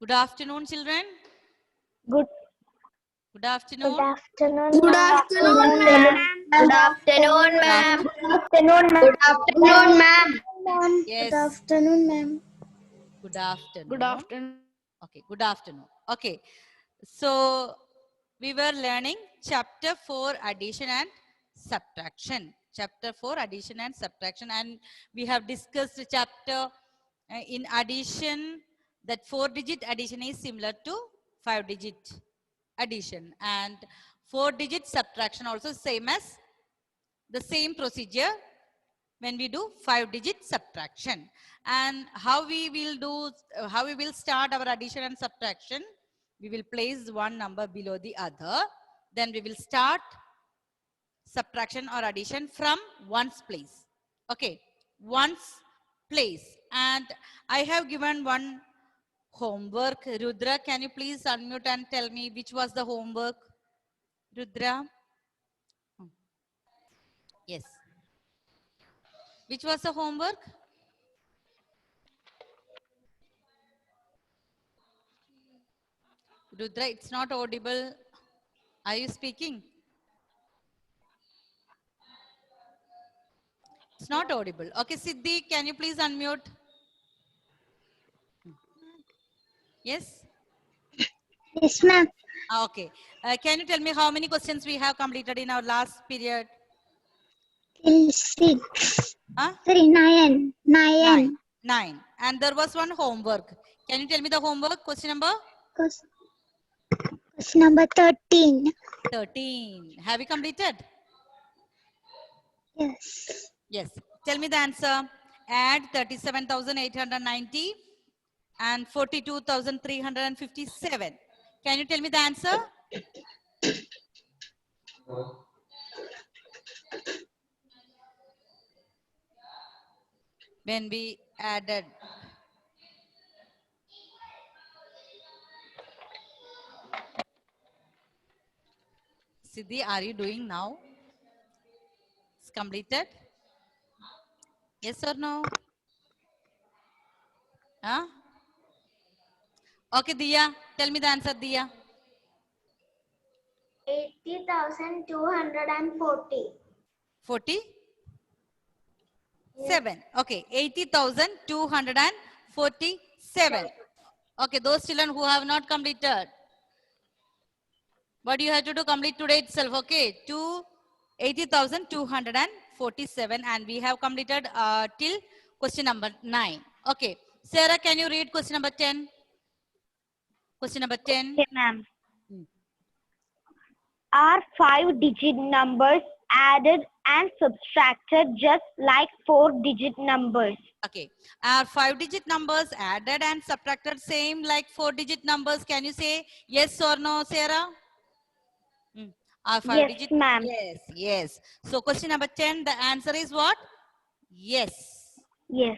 Good afternoon, children. Good afternoon. afternoon. Good afternoon, ma'am. Good afternoon, ma'am. Good afternoon, ma'am. Good afternoon, ma'am. Yes. Good afternoon, ma'am. Good afternoon. Good afternoon. Okay, good afternoon. Okay, so we were learning chapter 4 addition and subtraction. Chapter 4 addition and subtraction, and we have discussed chapter in addition that 4-digit addition is similar to 5-digit addition, and 4-digit subtraction also same as the same procedure when we do 5-digit subtraction. And how we will start our addition and subtraction. We will place one number below the other, then we will start subtraction or addition from ones place. Okay, ones place. And I have given one homework. Rudra, can you please unmute and tell me which was the homework? Rudra? Yes. Which was the homework? Rudra, it's not audible. Are you speaking? It's not audible. Okay, Siddhi, can you please unmute? Yes? Yes, ma'am. Okay. Can you tell me how many questions we have completed in our last period? Till 6. Huh? Sorry, 9. 9. 9. And there was one homework. Can you tell me the homework? Question number? Question number 13. 13. Have you completed? Yes. Yes. Tell me the answer. Add 37,890 and 42,357. Can you tell me the answer? When we added. Siddhi, are you doing now? It's completed? Yes or no? Huh? Okay, Diya. Tell me the answer, Diya. 80,240. 47. Okay, 80,247. Okay, those children who have not completed, what you have to do, complete today itself. Okay, 80,247, and we have completed till question number 9. Okay, Sarah, can you read question number 10? Question number 10. Okay, ma'am. Are 5-digit numbers added and subtracted just like 4-digit numbers? Okay, are 5-digit numbers added and subtracted same like 4-digit numbers? Can you say yes or no, Sarah? Are 5-digit? Yes, ma'am. Yes, yes. So question number 10, the answer is what? Yes. Yes.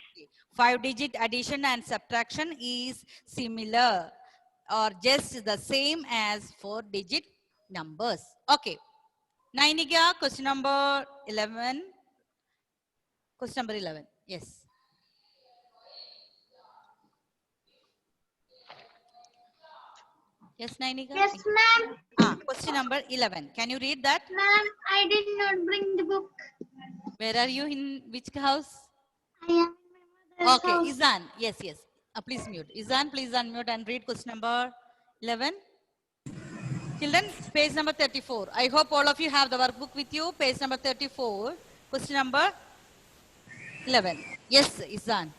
5-digit addition and subtraction is similar or just the same as 4-digit numbers. Okay. Nainika, question number 11. Question number 11. Yes. Yes, Nainika? Yes, ma'am. Question number 11. Can you read that? Ma'am, I did not bring the book. Where are you? In which house? I am in my mother's Okay, house. Izan. Yes, yes. Please mute. Izan, please unmute and read question number 11. Children, page number 34. I hope all of you have the workbook with you. Page number 34. Question number 11. Yes, Izan.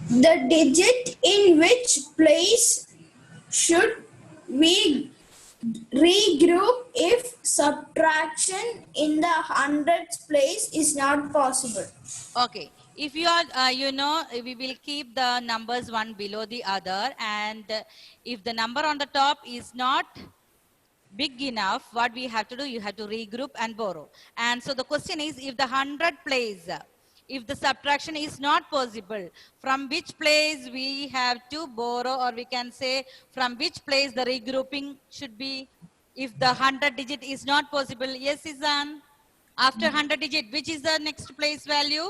The digit in which place should we regroup if subtraction in the hundreds place is not possible? Okay. If you are, we will keep the numbers one below the other. And if the number on the top is not big enough, what we have to do, you have to regroup and borrow. And so the question is, if the 100 place, if the subtraction is not possible, from which place we have to borrow, or we can say from which place the regrouping should be, if the 100 digit is not possible. Yes, Izan? After 100 digit, which is the next place value?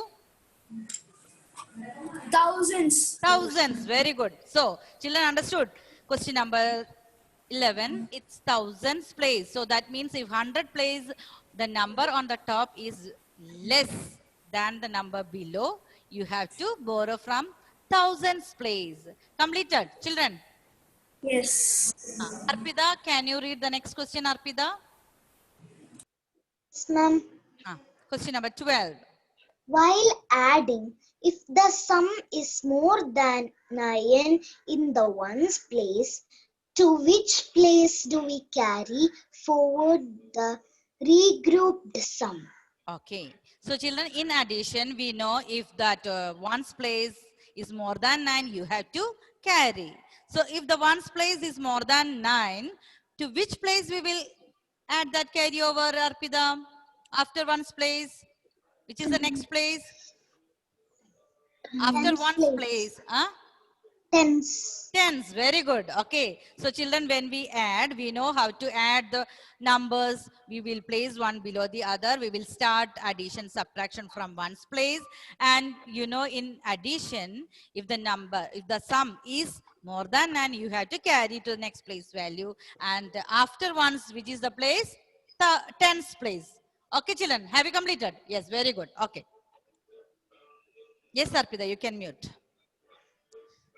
thousands. Thousands. Very good. So, children understood. Question number 11. It's thousands place. So, that means if 100 place, the number on the top is less than the number below. You have to borrow from thousands place. Completed. Children. Yes. Arpida, can you read the next question, Arpida? Yes, ma'am. Question number 12. While adding, if the sum is more than 9 in the ones place, to which place do we carry forward the regrouped sum? Okay. So children, in addition, we know if that ones place is more than 9, you have to carry. So if the ones place is more than 9, to which place we will add that carry over, Arpida? After ones place, which is the next place? After Tens ones place, huh? Tens. Tens, very good. Okay. So children, when we add, we know how to add the numbers. We will place one below the other. We will start addition, subtraction from ones place. And you know, in addition, if the sum is more than 9, you have to carry to the next place value. And after ones, which is the place? The tens place. Okay, children, have you completed? Yes, very good. Okay. Yes, Arpita, you can mute.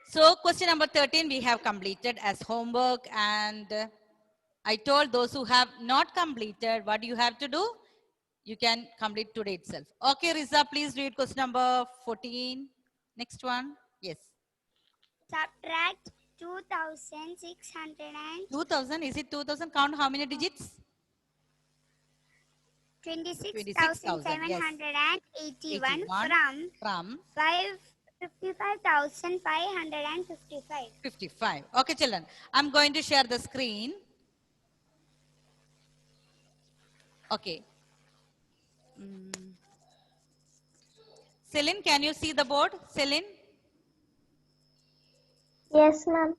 So question number 13 we have completed as homework, and I told those who have not completed what you have to do. You can complete today itself. Okay, Riza, please read question number 14. Next one. Yes. Subtract 2,626 2000. Is it 2000? Count how many digits? 26,781 81 from from 55,555. 55. Okay, children. I'm going to share the screen. Okay. Celine, can you see the board? Celine? Yes, ma'am.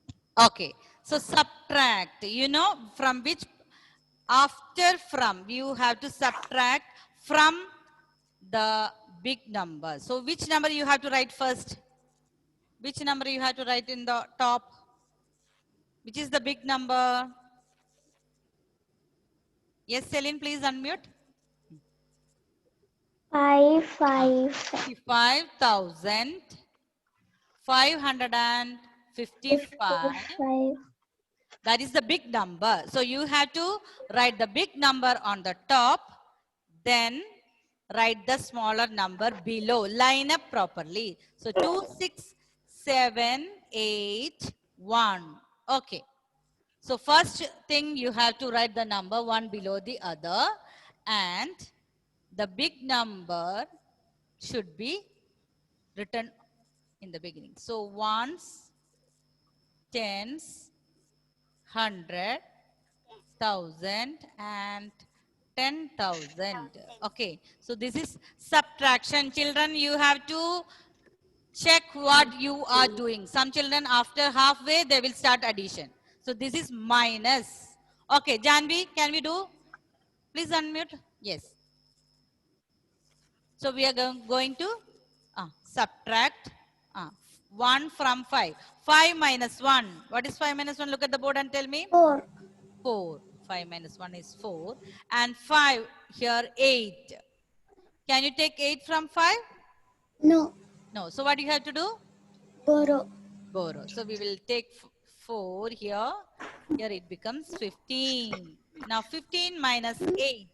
Okay. So subtract, you know, from which, after from, you have to subtract from the big number. So which number you have to write first? Which number you have to write in the top? Which is the big number? Yes, Celine, please unmute. 55,555. That is the big number. So you have to write the big number on the top, then write the smaller number below. Line up properly. So 2, 6, 7, 8, 1. Okay. So first thing you have to write the number one below the other, and the big number should be written in the beginning. So ones, tens, 100, 1,000 and 10,000. Okay, so this is subtraction. Children, you have to check what you are doing. Some children after halfway they will start addition. So this is minus. Okay, Janvi, can we do? Please unmute. Yes. So we are going to subtract 1 from 5. 5 minus 1. What is 5 minus 1? Look at the board and tell me. 4. 4. 5 minus 1 is 4. And 5 here 8. Can you take 8 from 5? No. No. So what do you have to do? Borrow. Borrow. So we will take 4 here. Here it becomes 15. Now 15 minus 8.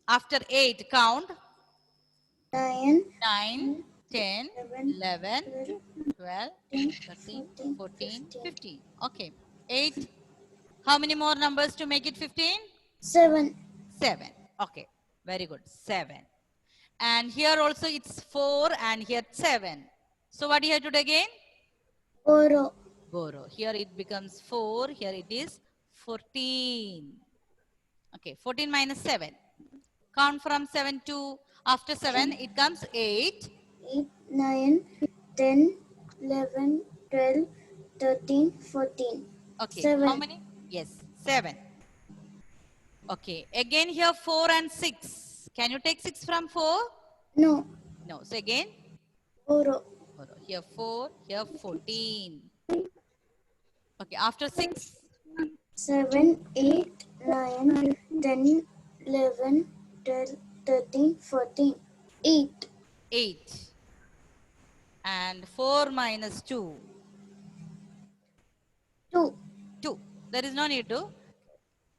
After 8 count. 9. 9, 10, 11, 12, 13, 14, 15. Okay. 8. How many more numbers to make it 15? 7. 7. Okay. Very good. 7. And here also it's 4 and here 7. So what do you have to do again? Borrow. Borrow. Here it becomes 4. Here it is 14. Okay. 14 minus 7. Count from 7 to, after 7 it comes 8. 8, 9, 10, 11, 12, 13, 14. Okay. 7. How many? Yes. 7. Okay. Again here 4 and 6. Can you take 6 from 4? No. No. So again? Borrow. Borrow. Here 4, here 14. Okay, after 6, 7, 8, 9, 10, 11, 12, 13, 14. 8. 8. And 4 minus 2, 2. 2. There is no need to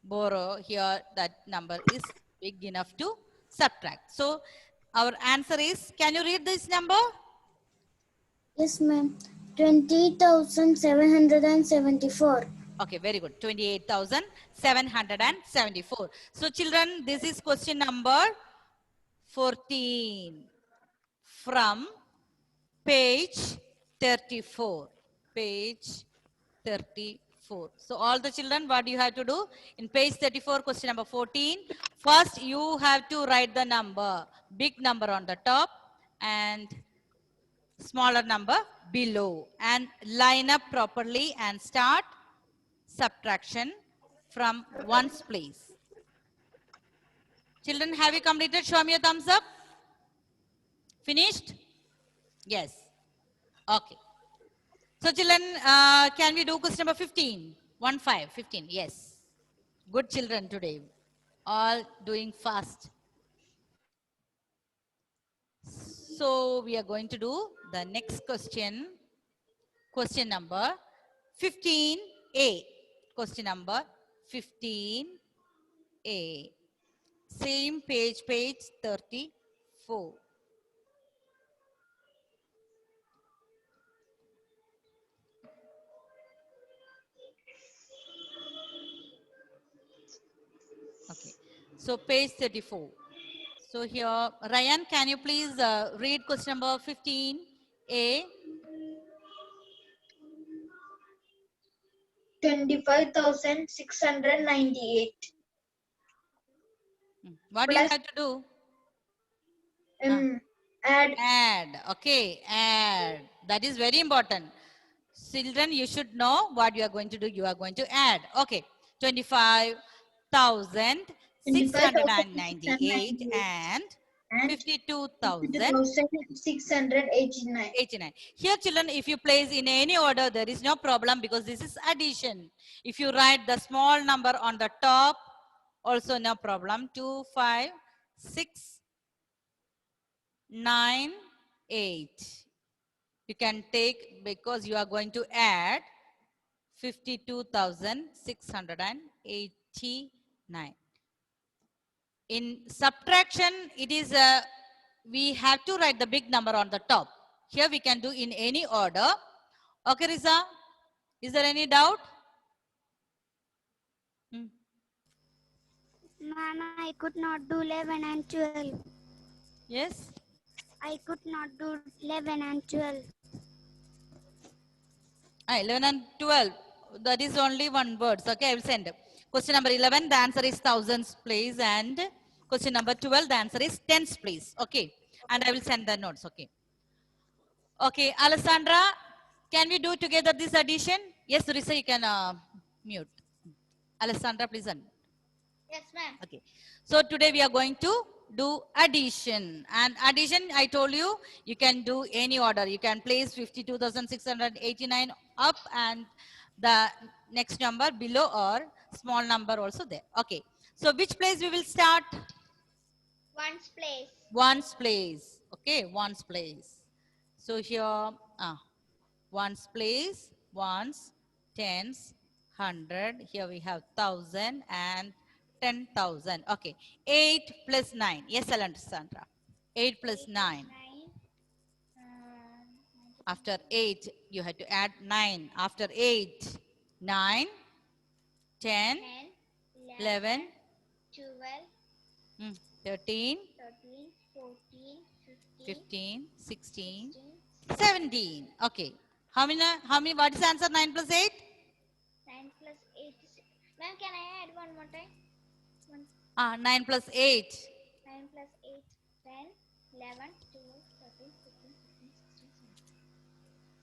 borrow here. That number is big enough to subtract. So our answer is, can you read this number? Yes, ma'am. 20,774. Okay, very good. 28,774. So children, this is question number 14 from page 34. Page 34. So all the children, what you have to do? In page 34, question number 14. First, you have to write the number, big number on the top and smaller number below, and line up properly and start subtraction from ones place. Children, have you completed? Show me a thumbs up. Finished? Yes. Okay. So children, can we do question number 15? 15. Yes. Good children today. All doing fast. So we are going to do the next question. Question number 15A. Question number 15A. Same page, page 34. Okay. So page 34. So here, Ryan, can you please read question number 15A? 25,698 What do you plus have to do? add Add. Okay, add. That is very important. Children, you should know what you are going to do. You are going to add. Okay, 25,698 and and 52,689. 52,689. Here, children, if you place in any order, there is no problem because this is addition. If you write the small number on the top, also no problem. 2, 5, 6, 9, 8. You can take because you are going to add 52,689. In subtraction, it is we have to write the big number on the top. Here we can do in any order. Okay, Riza, is there any doubt? Ma'am, I could not do 11 and 12. Yes. I could not do 11 and 12. 11 and 12. That is only one word. Okay, I will send. Question number 11, the answer is thousands, please. And question number 12, the answer is tens, please. Okay. And I will send the notes. Okay. Okay, Alessandra, can we do together this addition? Yes, Risa, you can mute. Alessandra, please unmute. Yes, ma'am. Okay. So today we are going to do addition. And addition, I told you, you can do any order. You can place 52,689 up and the next number below or small number also there. Okay. So which place we will start? One's place. Ones place. Okay, ones place. So here, ones place, ones, tens, 100. Here we have 1,000 and 10,000. Okay, 8 plus 9. Yes, Alessandra. 8 plus 9. 9. After 8, you have to add 9. After 8, 9, 10, 10, 11, 12, 13, 13, 14, 15, 15, 16, 16, 17. Okay. How many, what is the answer? 9 plus 8? 9 plus 8 is... Ma'am, can I add one more time? 9 plus 8. 9 plus 8, 10, 11, 12, 13, 14, 15, 16,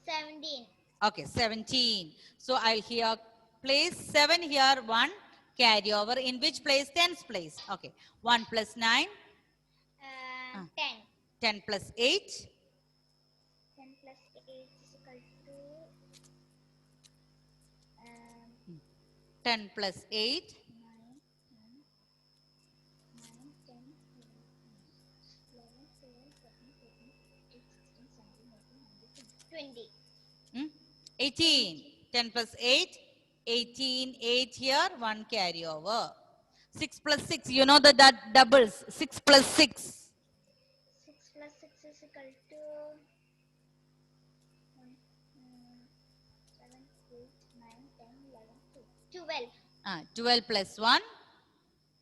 17. Okay, 17. So I'll here place 7 here, 1 carry over. In which place? Tens place. Okay. 1 plus 9. 10. 10 plus 8. 10 plus 8 is equal to 10 plus 8. 9, 10, 11, 12, 13, 14, 15, 16, 17, 18, 19, 20. 18. 10 plus 8. 18. 8 here. 1 carry over. 6 plus 6. You know that doubles. 6 plus 6. 6 plus 6 is equal to 7, 8, 9, 10, 11, 12. 12 plus 1.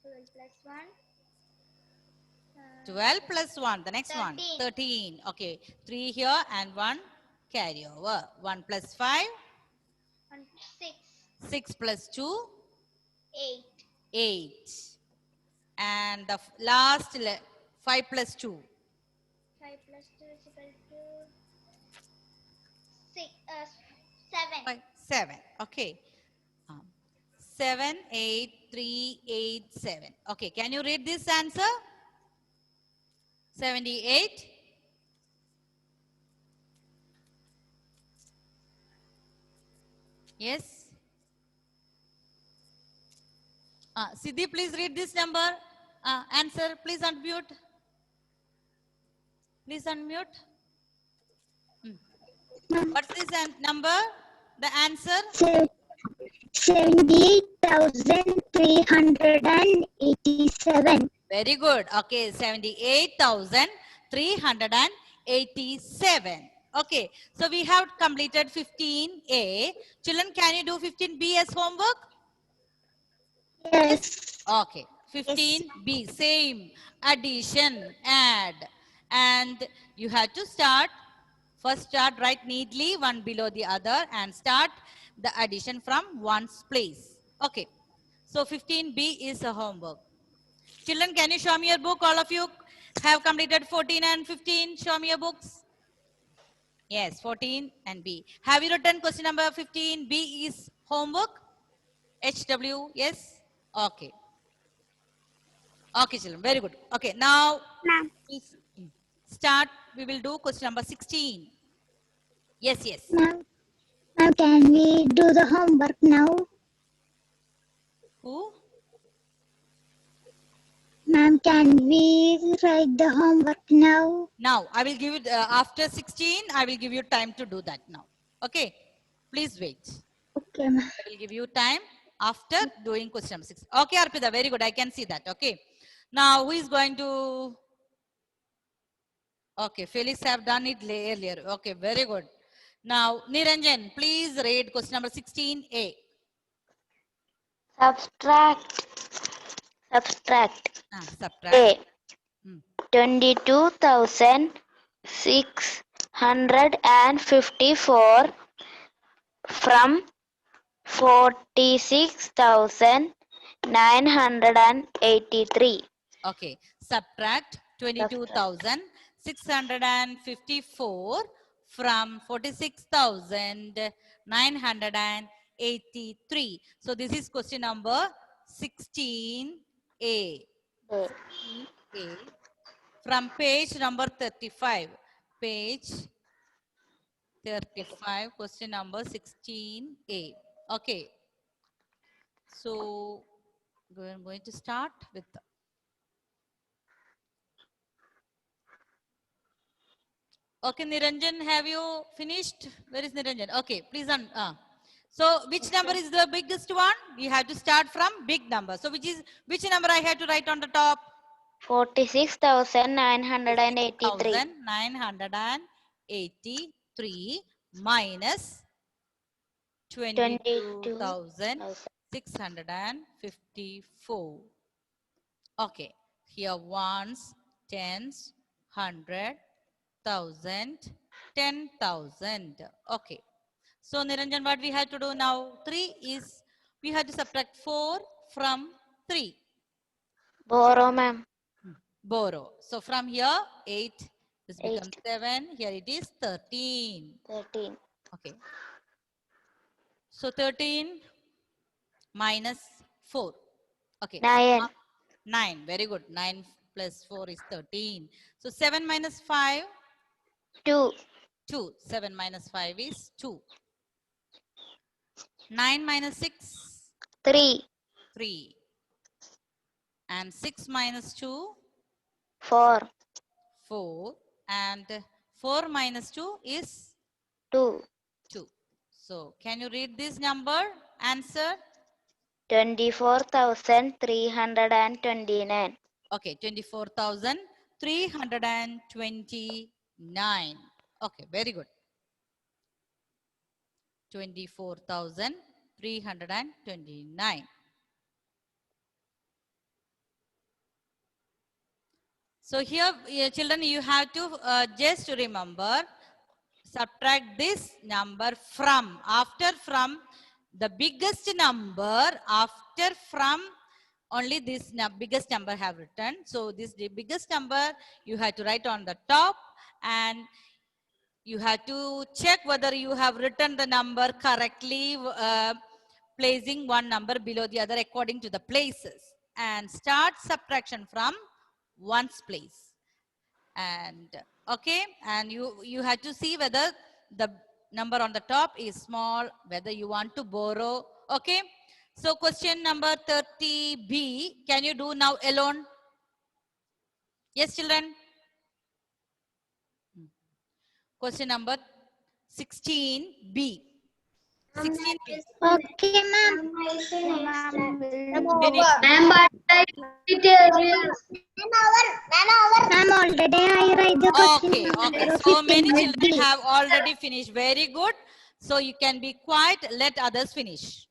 12 plus 1. 12 plus 1. The next one. 13. 13. Okay. 3 here and 1 carry over. 1 plus 5. 6. 6 plus 2. 8. 8. And the last 5 plus 2. 5 plus 2 is equal to 7. 7. Okay. 7, 8, 3, 8, 7. Okay. Can you read this answer? 78. Yes. Siddhi, please read this number. Answer, please unmute. Please unmute. What's this number? The answer? 78,387. Very good. Okay, 78,387. Okay, so we have completed 15A. Children, can you do 15B as homework? Yes. Okay, 15B, same, addition, add. And you have to start, first start right neatly, one below the other, and start the addition from one's place. Okay, so 15B is a homework. Children, can you show me your book? All of you have completed 14 and 15. Show me your books. Yes, 14 and B. Have you written question number 15? B is homework. HW, yes? Okay. Okay, children, very good. Okay, now Ma'am, please start. We will do question number 16. Yes, yes. ma'am, can we do the homework now? Who? Ma'am, can we write the homework now? Now, I will give you, after 16, I will give you time to do that now. Okay, please wait. Okay, ma'am. I will give you time after doing question number 6. Okay, Arpita, very good. I can see that. Okay. Now, who is going to... Okay, Felix have done it earlier. Okay, very good. Now, Niranjan, please read question number 16A. Subtract. Subtract. A. Hmm. 22,654 from 46,983. Okay, subtract 22,654 from 46,983. So this is question number 16A. A. 16A from page number 35. Page 35, question number 16A. Okay. So I'm going to start with okay, Niranjan, have you finished? Where is Niranjan? Okay, please. So which number is the biggest one? You have to start from big number. So which number I have to write on the top? 46,983. 983 minus 22,654. Okay, here ones, tens, 100, 1,000, 10,000. Okay. So Niranjan, what we have to do now? 3 is, we have to subtract 4 from 3. Borrow, ma'am. Borrow. So from here, 8, this becomes 8. 7. Here it is 13. 13. Okay. So 13 minus 4. Okay. 9. 9. Very good. 9 plus 4 is 13. So 7 minus 5. 2. 2. 7 minus 5 is 2. 9 minus 6, 3. 3. And 6 minus 2, 4. 4. And 4 minus 2 is 2. 2. So, can you read this number? Answer? 24,329. Okay, 24,329. Okay, very good. 24,329. So here, children, you have to just remember, subtract this number from, after from, the biggest number, after from, only this biggest number have written. So this the biggest number you have to write on the top, and you have to check whether you have written the number correctly, placing one number below the other according to the places, and start subtraction from one's place. And okay, and you have to see whether the number on the top is small, whether you want to borrow. Okay, so question number 30B, can you do now alone? Yes, children. Question number 16B. 16B. Okay, ma'am. Finish. Ma'am, already I write the Okay, okay. So many children have already finished. Very good. So you can be quiet, let others finish.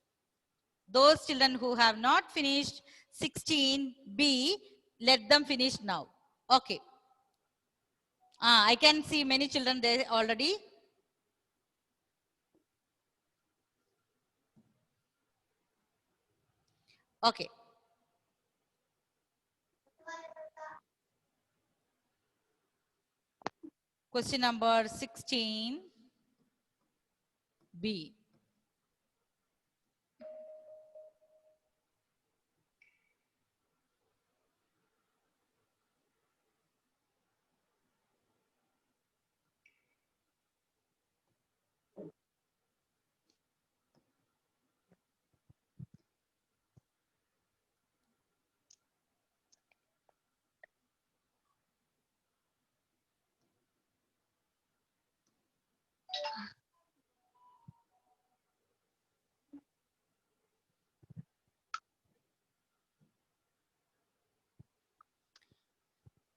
Those children who have not finished 16B, let them finish now. Okay. I can see many children there already. Okay. Question number 16B.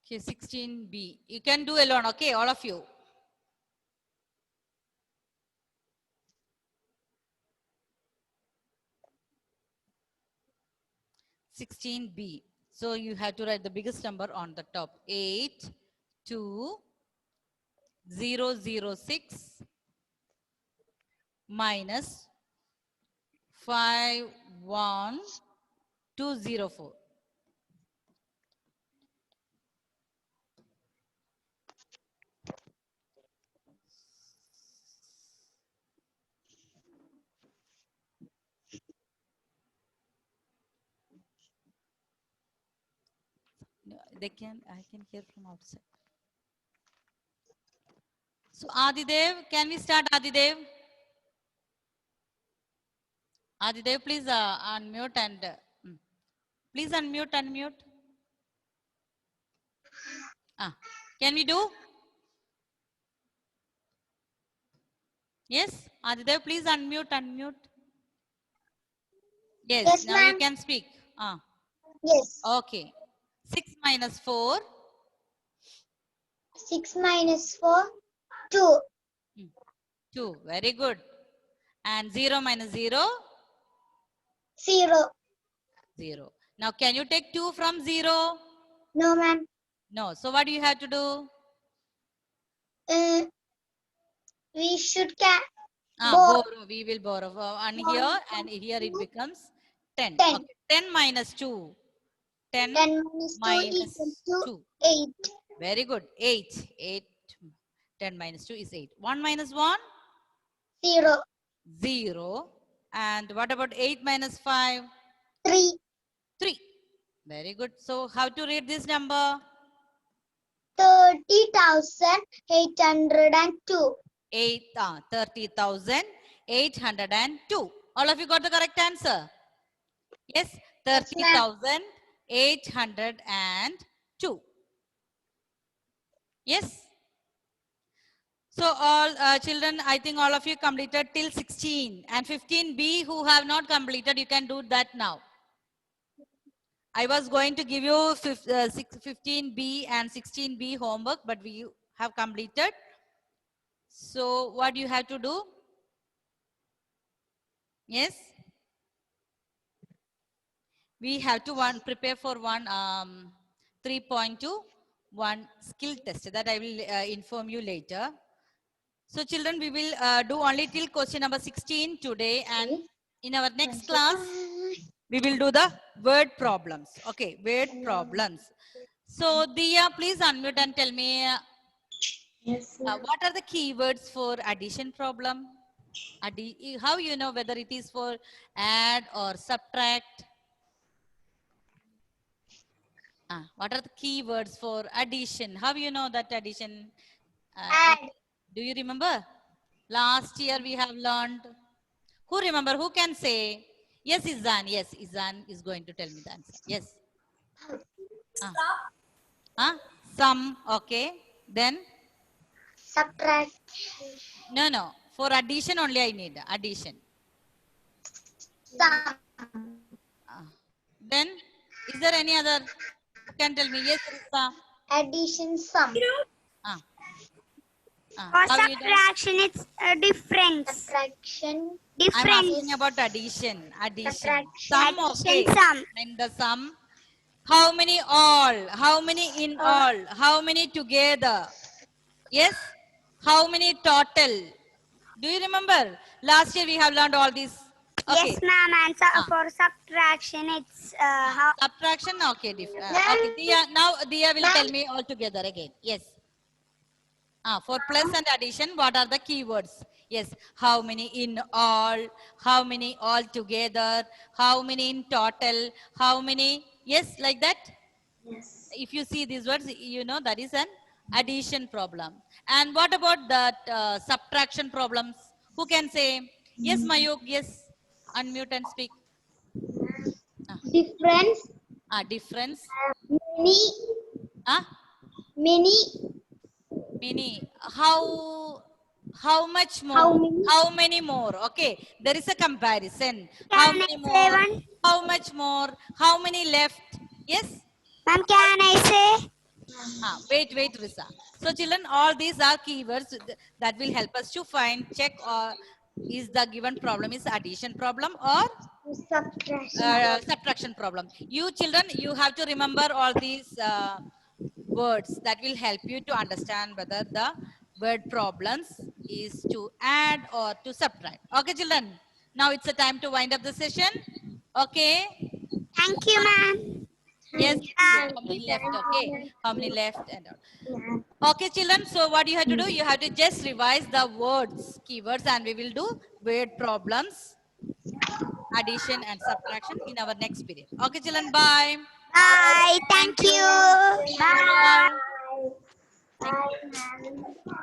Okay, 16B. You can do alone, okay, all of you. $16B. So you have to write the biggest number on the top. 82006 minus 51204. No, I can hear from outside. So Adidev, can we start Adidev? Adidev, please unmute and please unmute. Can we do? Yes, Adidev, please unmute. Yes, now you can speak. Yes. Okay. 6 minus 4. 6 minus 4, 2. 2. Very good. And 0 minus 0? 0. 0. Now, can you take 2 from 0? No, ma'am. No. So, what do you have to do? We should Borrow. We will borrow. And here and here it becomes 10. 10. Okay. 10 minus 2. 10 minus 2 minus equals to 2. 8. Very good. 8. 10 minus 2 is 8. 1 minus 1? 0. 0. And what about 8 minus 5? 3. 3. Very good. So, how to read this number? 30,802. 30,802. All of you got the correct answer? Yes, Yes, ma'am. 30,802. Yes. So all children, I think all of you completed till 16 and 15B who have not completed, you can do that now. I was going to give you 15B and 16B homework, but we have completed. So what you have to do? Yes. We have to prepare for one 3.2 one skill test that I will inform you later. So children, we will do only till question number 16 today, and in our next class, we will do the word problems. Okay, word problems. So Diya, please unmute and tell me Yes, what are the keywords for addition problem? How you know whether it is for add or subtract? What are the keywords for addition? How you know that addition? Add. Do you remember? Last year we have learned. Who remember? Who can say? Yes, Izan. Yes, Izan is going to tell me the answer. Yes. Sum. Okay. Then? Subtract. No. For addition only I need. Addition. Sum. Then? Is there any other? You can tell me. Yes, Risa. Addition, sum. For How you know? subtraction, it's a difference. Subtraction. I'm asking Difference. about addition. Addition. Subtraction. Sum, okay. Addition, sum. And the sum. How many all? How many in all? How many together? Yes? How many total? Do you remember? Last year we have learned all these. Okay. Yes, ma'am. And for subtraction, it's how. Subtraction, okay. Okay. Now Diya will tell me all together again. Yes. For plus and addition, what are the keywords? Yes. How many in all? How many all together? How many in total? How many? Yes, like that. Yes. If you see these words, you know that is an addition problem. And what about that subtraction problems? Who can say? Yes, Mayuk, yes. Unmute and speak. Difference. Difference. Many. Many. Many. How much more? How many? How many more? Okay. There is a comparison. Can How I many say more? one? How much more? How many left? Yes? Ma'am, can I say? Wait, Risa. So children, all these are keywords that will help us to check is the given problem is addition problem or subtraction problem. You children, you have to remember all these words that will help you to understand whether the word problems is to add or to subtract. Okay, children. Now it's a time to wind up the session. Okay. Thank you, ma'am. Yes. How many left? Okay. How many left? And all. Okay, children. So what you have to do? You have to just revise the words, keywords, and we will do word problems, addition and subtraction in our next period. Okay, children. Bye. Bye. Thank you. Bye. Bye.